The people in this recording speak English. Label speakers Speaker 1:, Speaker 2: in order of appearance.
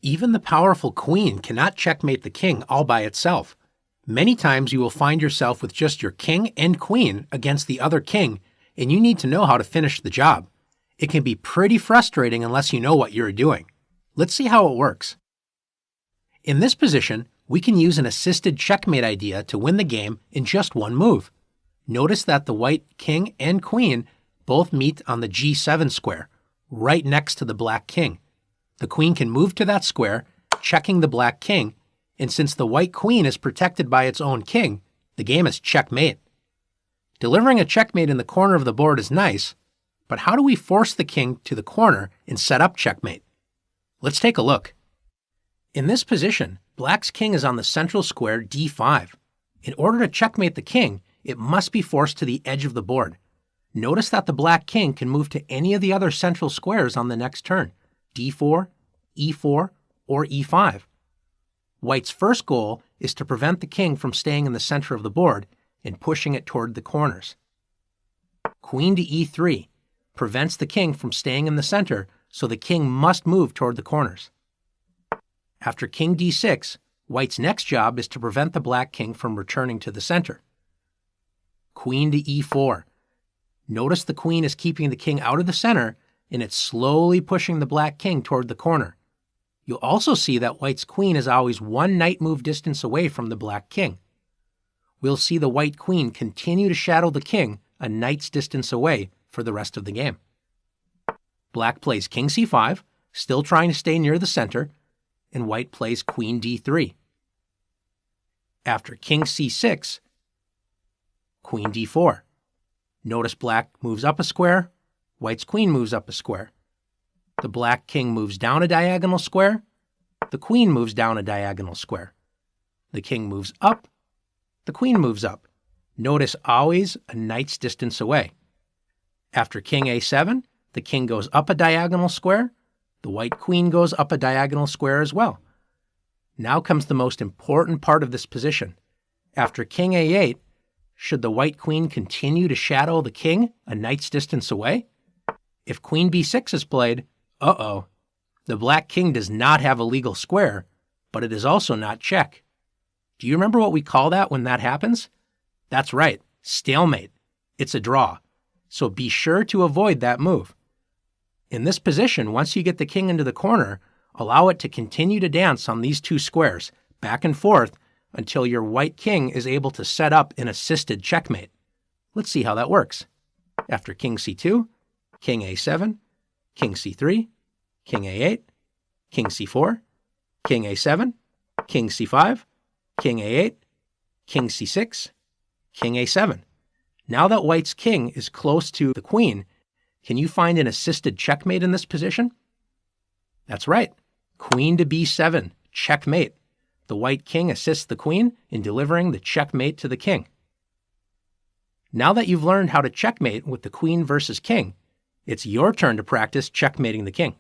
Speaker 1: Even the powerful queen cannot checkmate the king all by itself. Many times you will find yourself with just your king and queen against the other king, and you need to know how to finish the job. It can be pretty frustrating unless you know what you're doing. Let's see how it works. In this position, we can use an assisted checkmate idea to win the game in just one move. Notice that the white king and queen both meet on the G7 square, right next to the black king. The queen can move to that square, checking the black king, and since the white queen is protected by its own king, the game is checkmate. Delivering a checkmate in the corner of the board is nice, but how do we force the king to the corner and set up checkmate? Let's take a look. In this position, black's king is on the central square D5. In order to checkmate the king, it must be forced to the edge of the board. Notice that the black king can move to any of the other central squares on the next turn, D4, E4, or E5. White's first goal is to prevent the king from staying in the center of the board and pushing it toward the corners. Queen to E3 prevents the king from staying in the center, so the king must move toward the corners. After king D6, white's next job is to prevent the black king from returning to the center. Queen to E4. Notice the queen is keeping the king out of the center, and it's slowly pushing the black king toward the corner. You'll also see that white's queen is always one knight move distance away from the black king. We'll see the white queen continue to shadow the king a knight's distance away for the rest of the game. Black plays king C5, still trying to stay near the center, and white plays queen D3. After king C6, queen D4. Notice black moves up a square, white's queen moves up a square. The black king moves down a diagonal square, the queen moves down a diagonal square. The king moves up, the queen moves up. Notice always a knight's distance away. After king A7, the king goes up a diagonal square, the white queen goes up a diagonal square as well. Now comes the most important part of this position. After king A8, should the white queen continue to shadow the king a knight's distance away? If queen B6 is played, the black king does not have a legal square, but it is also not check. Do you remember what we call that when that happens? That's right, stalemate. It's a draw. So be sure to avoid that move. In this position, once you get the king into the corner, allow it to continue to dance on these two squares, back and forth, until your white king is able to set up an assisted checkmate. Let's see how that works. After king C2, king A7, king C3, king A8, king C4, king A7, king C5, king A8, king C6, king A7. Now that white's king is close to the queen, can you find an assisted checkmate in this position? That's right. Queen to B7, checkmate. The white king assists the queen in delivering the checkmate to the king. Now that you've learned how to checkmate with the queen versus king, it's your turn to practice checkmating the king.